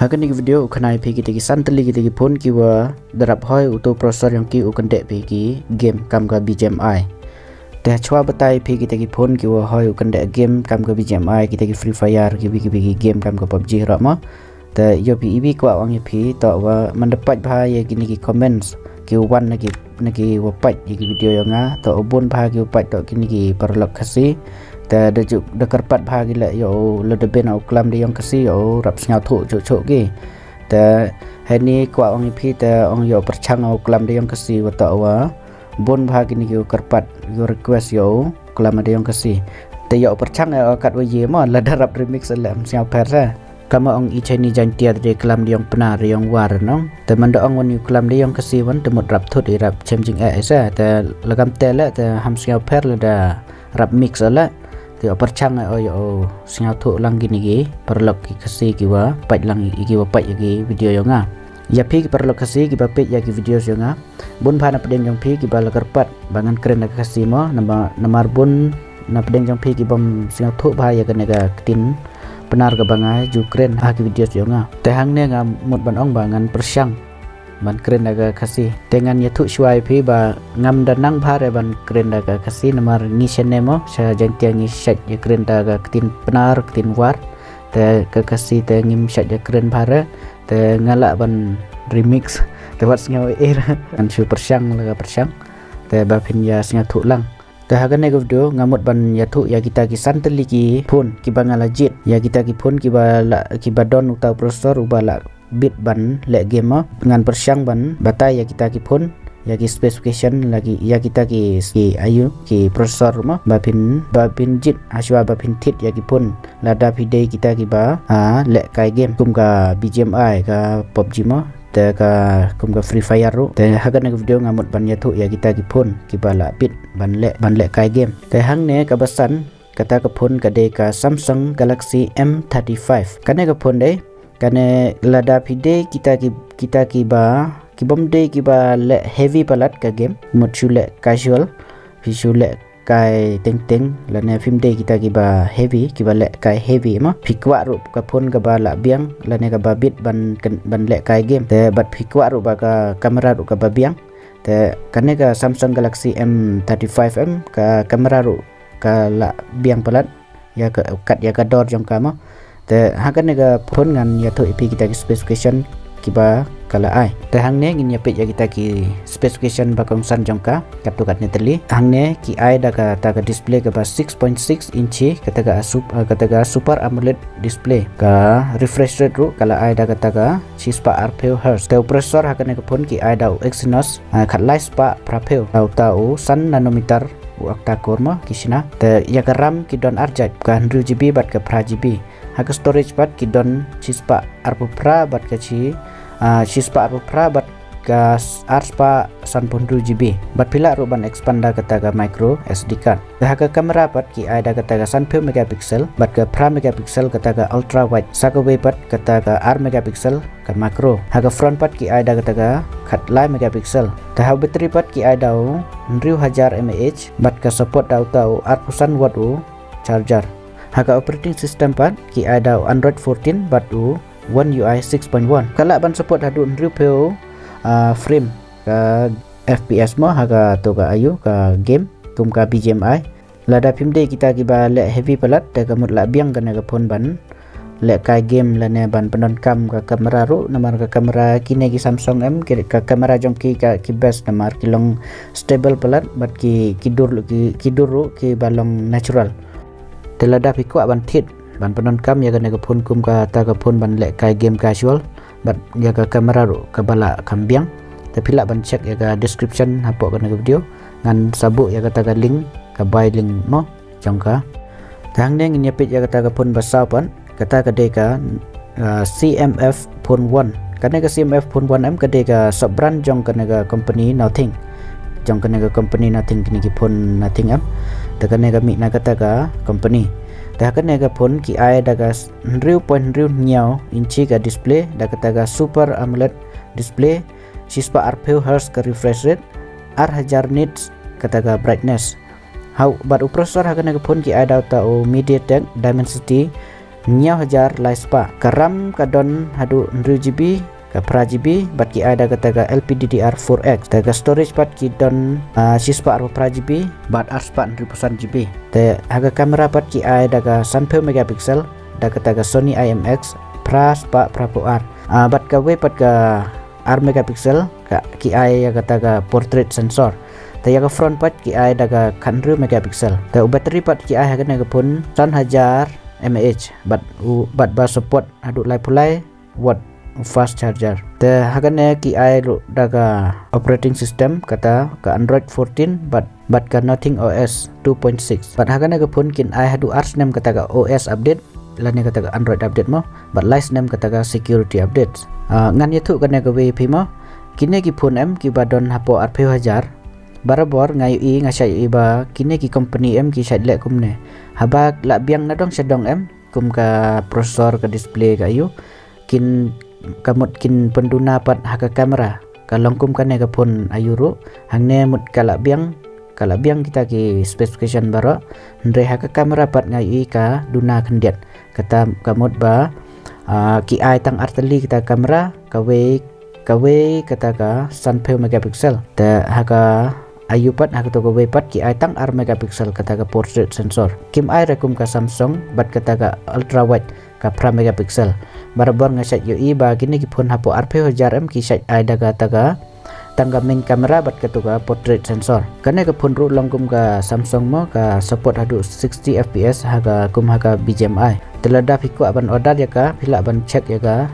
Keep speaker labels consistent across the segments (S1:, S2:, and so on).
S1: Hakan ni video ukanai pergi tegi santeli kita pun kiwa darab hoi uto prosesor yang ki ukan dek pergi game kam ka BGMI. Dah cua betai pergi tegi pun kiwa hoi ukan dek game kam ka BGMI kita ki Free Fire ki game kam ka PUBG rak ma. Dah yo pi ibi kwa wang pi tak wa mendapat bahaya gini ki comments ki wan lagi wapat ki video yang tak ubun bahagi wapat tak kini ki perlok kasih. Ta dejuk dekarpat bahagi la yo ledeben au klam de yang kasi yo rap sngau thu cuk ge ta hani kwa ong pi ta ong yo perchang au klam de yang kasi wata wa bon bahagi ni yo karpat yo request yo klam de yang kasi ta yo perchang au kat wa ye ma la darap remix lam sngau persa kama ong i chani jantia de klam de yang penar yang war nong ta manda ong wan klam de yang kasi wan temut rap thut i rap changing sa ta lagam tela ta ham sngau per la da rap mix ala percang yo singau tu lang gini gi perlok ki kasi kiwa pat lang iki wa pat gi video yo nga ya pi ki perlok kasi ki bapet ya ki video yo nga bun phana pedeng jong pi ki bal karpat bangan keren ka kasi mo namar bun na pedeng jong pi ki bom singau tu ba ya kan ga tin benar ka bangai ju keren ha ki video yo nga tehang ne nga mut ban ong bangan persyang ban keren daga kasih dengan yatu shuai pi ba ngam danang bhare ban keren daga kasih namar ngi senemo sa jantia ngi shat ya keren daga ketin penar ketin war te ke kasih te ngim shat ya keren bhare te ngala ban remix te wat ngau era an su persyang laga persyang te ba pin ya singa thu lang te hagan ne video ngamut ban yatu ya kita ki santeli ki phone ki bangala jit ya kita ki phone ki ba don uta prosesor ubala bit ban le game dengan persyang ban batai ya kita ki pun ya ki specification lagi ya kita ki ayu ki prosesor ma babin jit aswa babin tit ya ki pun lada video kita ki ba le kai game kum ka BGMI ka PUBG ma te ka kum ka Free Fire ru te hagan video ngamut ban ya tu ya kita ki pun ki bala bit ban le kai game te hang ne ka basan kata ka pun ka de ka Samsung Galaxy M35 kane ka pun de kane lada pide kita ki ba ki bom de ki ba le heavy palat ka game mutule casual visual kai teng lane film de kita ki ba heavy ki ba le kai heavy ma phikwa ru ka phone ka ba la biang lane ka ba bit ban le kai game te bat phikwa ru ba ka kamera ru ka ba biang te kane ka Samsung Galaxy M35m ka kamera ru ka la biang palat ya ka kat ya ka dor jong ka ma te hakan nega phone ngan ya tu ipi kita ki specification kiba kala ai te hang ne ngin yapet ya kita ki specification bakong san jongka kaptu kat ne teli hang ne ki ai da ka ta ka display ka ba 6.6 inci kata ka super AMOLED display ka refresh rate ru kala ai da ka ta ka chispa RPO Hz te processor hakan ne ka phone ki ai da Exynos khat lai spa prapeo tau san nanometer octa core ma kisina te ya ka RAM ki don RJ ka 100GB bat ka 100GB hak storage bat ki don chispa arpupra bat ka chispa arpupra bat ka arspa 1.2GB bat pila ruban expander kata ka micro SD card hak kamera bat ki ada kata ka 10 megapixel bat ka 5 megapixel kata ka ultra wide sakawe bat kata ka 8 megapixel ka macro hak front bat ki ada kata ka khat lai megapixel tahap battery bat ki ada 1000 mAh bat ka support tau arpusan watt charger haka operating system pat ki ada Android 14 batu One UI 6.1 kala ban support hadu review frame ka FPS mo haka to ka ayu ka game kum ka BGMI lada pimde kita ki ba le heavy palat ta kamut la biang kana ka phone ban le kai game la ne ban penon kam ka kamera ru namar ka kamera kine ki Samsung M ka kamera jong ki ka ki best namar ki long stable palat bat ki kidur ru ki balong natural telada pikwa ban tit ban penon kam ya kana ka phone kum ka ta ka phone ban le kai game casual bat ya ka kamera ru ka bala kambiang tapi la ban check ya ka description hapok kana ka video ngan sabuk ya kata ka link ka buy link mo jongka tang ne ngin yapit ya kata ka phone basau pan kata ka de ka CMF phone 1 kana ka CMF phone 1m ka de ka sub brand jong kana ka company nothing jong kana ka company nothing kini ki phone nothing am ta kana ka mi na kata ka company ta kana ka phone ki ai daga 0.0 nyau inci ka display da kata ka super AMOLED display chispa RPO Hz ka refresh rate R1000 nits kata ka brightness how but processor hakana ka phone ki ai da ta o MediaTek Dimensity Nya hajar lai spa karam kadon hadu 100 GB ka pra GB bat ki ai da kata LPDDR4X daga storage bat ki don sispa arba pra GB bat arspa 100% GB te haga kamera bat ki ai daga 10 megapixel da kata Sony IMX pra spa prapo R bat ka we bat ka R megapixel ka ki ai kata portrait sensor te yaga front bat ki ai daga 100 megapixel te battery bat ki ai haga naga pun 1000 mAh bat ba support hadu lai pulai watt fast charger te hagane ki ai daga operating system kata ka Android 14 bat ka Nothing OS 2.6 bat hagane ga pun kin ai hadu ars nem kata ka OS update lane kata ka Android update mo bat license nem kata ka security updates ngan yetu kane ka WP mo kine ki phone em ki badon hapo RP hajar barabor ngayu i ngasai i ba kine ki company em ki side le kumne habak la biang na dong sedong em kum ka prosesor ka display ka ayu kin kamut kin penduna pat haka kamera kalong kum kane ka phone ayuru hangne mut kala biang kita ki specification baro ndre haka kamera pat ngai ka duna khendiat kata kamut ba ki ai tang arteli kita kamera kawe kata ka 10 megapixel te haka ayu pat haka to kawe pat ki ai tang r megapixel kata ka portrait sensor kim ai rekum ka Samsung bat kata ka ultra wide ka pra megapixel barabor ngasat yo i ba kini ki phone hapo RP hajar em ki sat ai daga taga tangga main kamera bat ketuga portrait sensor kane ka phone ru longkum ka Samsung mo ka support hadu 60 fps haga kum haga BGMI telada fiku aban order ya ka pila aban check ya ka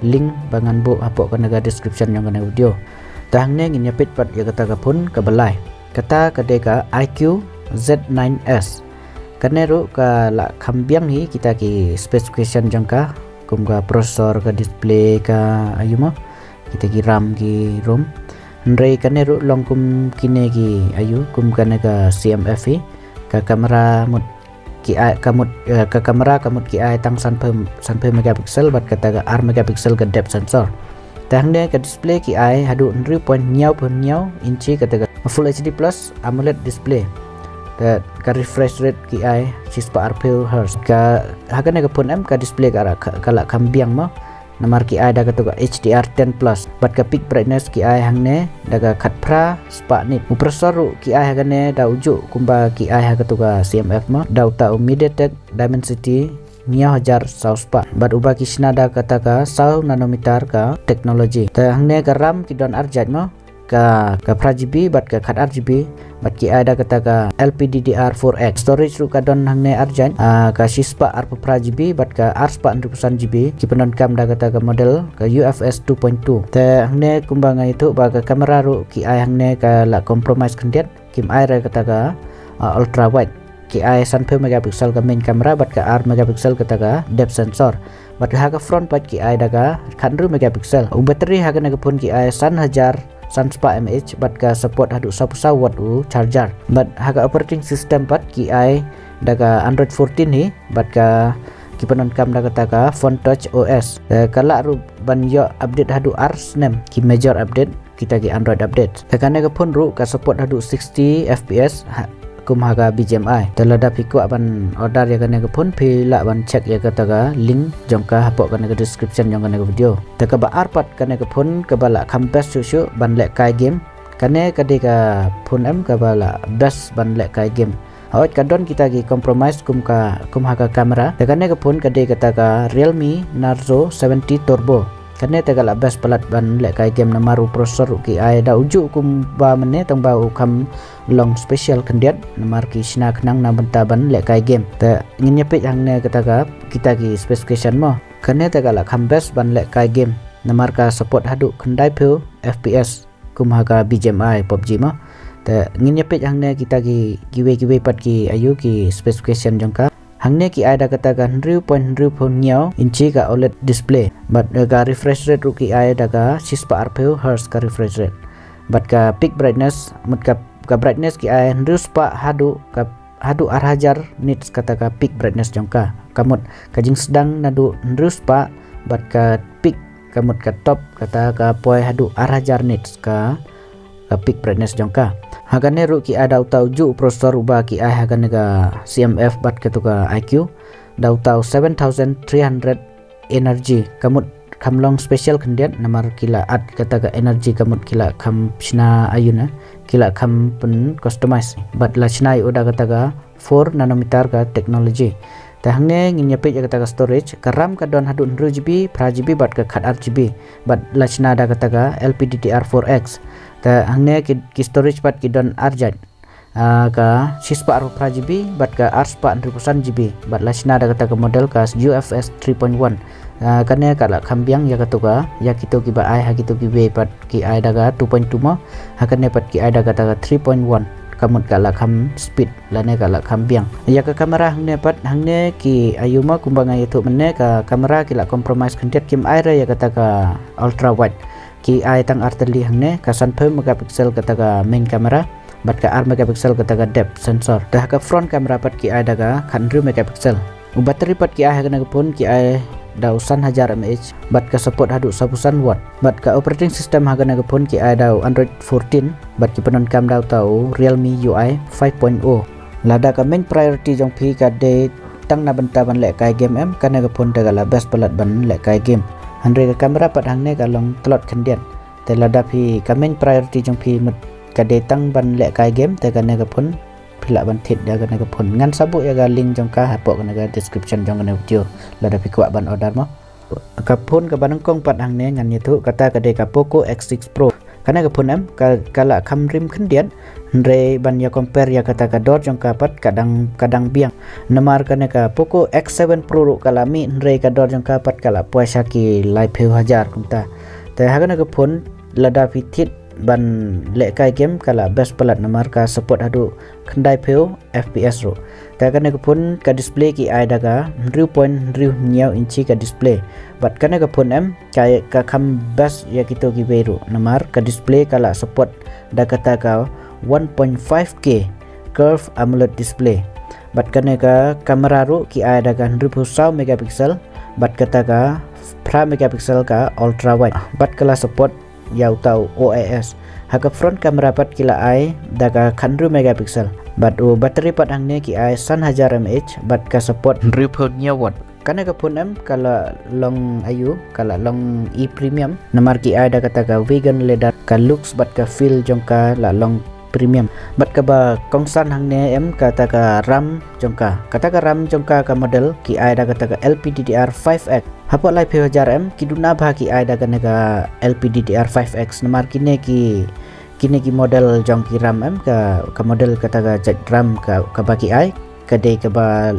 S1: link bangan bu hapo kana ga description yang kana video tahangne ngin nyapit pat ya kata ka phone ka balai kata kadeka IQ Z9s kane ru ka la khambiang hi kita ki specification jangka kum ka prosesor ka display ka ayu mo kita ki RAM ki ROM ndrei kane ru long kum kine ki ayu kum kane ka CMF hi ka kamera mut ki ai kamut ka kamera kamut ki ai tang sampai megapixel bat kata ka R megapixel ka depth sensor tahangne ka display ki ai hadu 0.9 inci kata ka Full HD plus AMOLED display ka refresh rate ki ai 640 Hz ka hagane ka phone em ka display ka kala kambiang mo namar ki ai daga to HDR10 plus bat ka peak brightness ki ai hangne daga khatpra spa nit processor ki ai hagane da uju kumba ki ai haga to CMF mo da uta MediaTek Dimensity 9000 sauspa bat uba ki snada kata ka 100 nanometer ka teknologi ta hangne ka RAM ki don arjat mo ka pra GB bat ka khat RGB bat ki ada kata ka LPDDR4X storage ru ka don hangne arjan ka sispa ar pra GB bat ka arspa 100% GB ki penon kam da kata ka model ka UFS 2.2 te hangne kumbanga itu ba ka kamera ru ki ai hangne ka la compromise khendiat kim ai ra kata ka ultra wide ki ai 10 megapixel ka main kamera bat ka R megapixel kata ka depth sensor bat ka front bat ki ai daga 100 megapixel battery haga na pun ki ai 1000 100 mAh bat ka support hadu 10 watt charger bat haga operating system bat ki ai daga Android 14 ni bat ka ki penon kam daga taka Phone Touch OS kala ru ban yo update hadu ars nem ki major update kita ki Android update takane ka phone ru ka support hadu 60 fps kum haga BGMI telada piku aban order ya kane ka phone pila ban check ya kata ka link jongka hapok kane ka description jong kane ka video taka ba arpat kane ka phone ka bala campus susu ban lek kai game kane ka de ka phone em ka bala best ban lek kai game awat kadon kita ki compromise kum haga kamera takane ka phone ka de kata ka Realme Narzo 70 Turbo kane tegala best pelat ban lek kai game na maru processor ki ai da uju kum ba mene tang ba ukam long special kendiat namar ki sina kenang na benta ban lek kai game te ngin nyepit hangne kata ka kita ki specification mo kane tegala kham best ban lek kai game namar ka support hadu kendai pe FPS kum haga BGMI PUBG mo te ngin nyepit hangne kita ki giwe pat ki ayu ki specification jongka hangne ki ada katakan 0.0 inci ka OLED display but ka refresh rate ruki ada ka 640 Hz ka refresh rate but ka peak brightness mut ka brightness ki ay ruspa hadu arhajar nits kata ka peak brightness jongka kamut kajing sedang nadu ruspa but ka peak kamut ka top kata ka poi hadu arhajar nits ka peak brightness jongka hagane ru ki ada utau ju prosesor uba ki ai hagane ga CMF bat ketuka IQ dau tau 7300 energy kamut kamlong special kendiat namar kila ad kataga energy kamut kila kam shna ayuna kila kam pen customize but la shnai udah kataga 4 nanometer ka technology tahangne nginyapit kataga storage karam ka don hadun 2GB pra GB but ka khat RGB but la shna da kataga LPDDR4X tahangne ki storage but ki don arjat ka sispa pra GB but ka arspa 100% GB but la shna da kataga model ka UFS 3.1 kane kala kambiang ya katuka ya kito ki ba ai ha kito ki be pat ki ai daga 2.2 mo hakane pat ki ai daga 3.1 kamut kala kam speed lane kala kambiang ya ka kamera hangne pat hangne ki ayuma kumbanga itu menne ka kamera kila compromise kendiat kim ai ra ya kata ultra wide ki ai tang arteli hangne ka 1 megapixel kata main kamera bat ka 4 megapixel kata depth sensor dah ka front kamera pat ki ai daga 100 megapixel bateri pat ki ai hakane pun ki ai dau 1000 mAh bat ka support hadu 1000 watt bat ka operating system hagana pun ki ai dau Android 14 bat ki penon kam dau tau Realme UI 5.0 lada ka main priority jong phi ka de tang na banta ban le kai game em kana ka pun daga la best pelat ban le kai game andre ka kamera pat hangne ka long tlot khandian te lada phi ka main priority jong phi mut ka de tang ban le kai game te kana ka pun phila ban thit da kana ka phun ngan sabu ya ga link jong ka hapok kana ga description jong kana video la da pikwa ban order mo ka phun ka banang kong pat hang ne ngan yetu kata ka de ka Poco X6 Pro kana ka phun am ka kala kham rim khandian re ban ya compare ya kata ka dot jong ka pat kadang biang namar kana ka Poco X7 Pro ru kala mi re ka dot jong ka pat kala puasa ki live 1000 kumta te ha kana ka phun la da thit ban le kai game kala best pelat namar ka support hadu khandai pheu FPS ro ta kana ka pun ka display ki ai daga 0.0 inci ka display but kana ka pun em ka kham best ya kito ki beru namar ka display kala support da kata ka 1.5K curve AMOLED display but kana ka kamera ro ki ai daga 100 megapixel but kata ka 5 megapixel ka ultra wide but kala support yau tau OIS haka front kamera pat kila ai daga 100 megapixel but battery pat hangne ki ai 1000 mAh but ka support 1000 watt kana ka phone em kala long ayu kala long e premium namar ki ai daga taka vegan leather ka looks but ka feel jongka la long premium but ka ba kongsan hangne em kata ka RAM jongka kata ka RAM jongka ka model ki ai daga taka LPDDR5X hapo lai 1000 kiduna bha ki ai daga naga LPDDR5X namar kine ki model jong ki RAM em ka model kata ka RAM ka baki ai ka de ka ba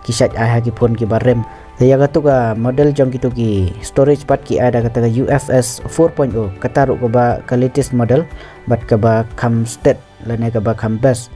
S1: ki sat ai ha ki phone ki ba RAM ya ka tu ka model jong ki tu ki storage pat ki ai daga taka UFS 4.0 kata ru ka ba ka latest model but ka ba kham state lane ka ba kham best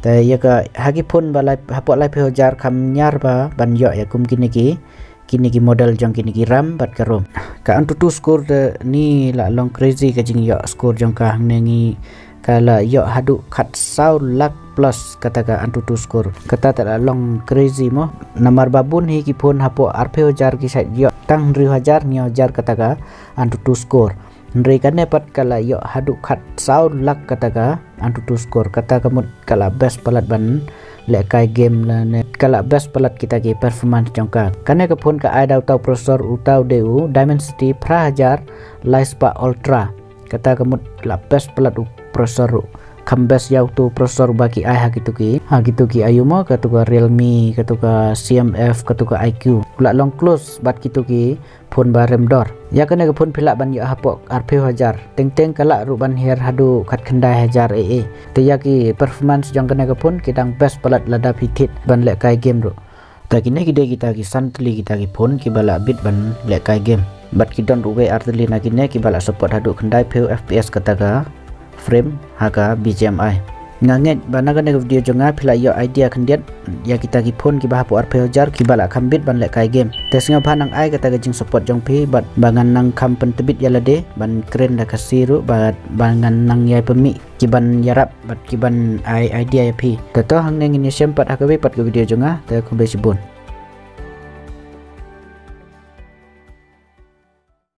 S1: ta ya ka ha ki phone ba lai hapo lai 1000 kham nyar ba ban yo ya kum kini ki model jong kini ki RAM bat ka rom ka antu tu score de ni la long crazy ka jing yo score jong ka hang nengi kala yo hadu khat sau lak plus kata ka antu tu score kata ta long crazy mo namar babun hi ki phone hapo arphe jar ki sa yo tang 3000 kata ka antu tu score ndre kane pat kala yo hadu khat sau lak kata ka antu tu score kata ka mut kala best palat ban le kai game la ne kala best pelat kita ki performance jongka kane ka phone ka ai dau tau processor utau deu Dimensity Prahajar Lispa Ultra kata ka mut la best pelat processor kambes yau tu processor baki ai ha gitu ki ayumo ka tu ka Realme ka tu ka CMF ka tu ka IQ la long close bat gitu ki phone ba rem dor ya kane ka phone phila ban ya hapok RP 1000 teng kala ru ban her hadu khat khandai 1000 AA te ya ki performance jong kane ka phone kidang best pelat lada phithit ban le kai game ru ta kine kide kita ki santli kita ki phone ki bala bit ban le kai game bat ki don ruwe artli na kine ki bala support hadu khandai pheu FPS kata ka frame haka BGMI nganget banaga ne video jonga phila yo idea khandiat ya kita ki phone ki bahapu RP 1000 ki bala khambit ban le kai game tesnga bhanang ai kata ga jing support jong phi bat bangan nang kham pen tebit yalade ban kren da kasiru bat bangan nang yai pemi ki ban yarap bat ki ban ai idea ya phi to hang ne ngini sempat hakabe pat ke video jonga te ko be sibun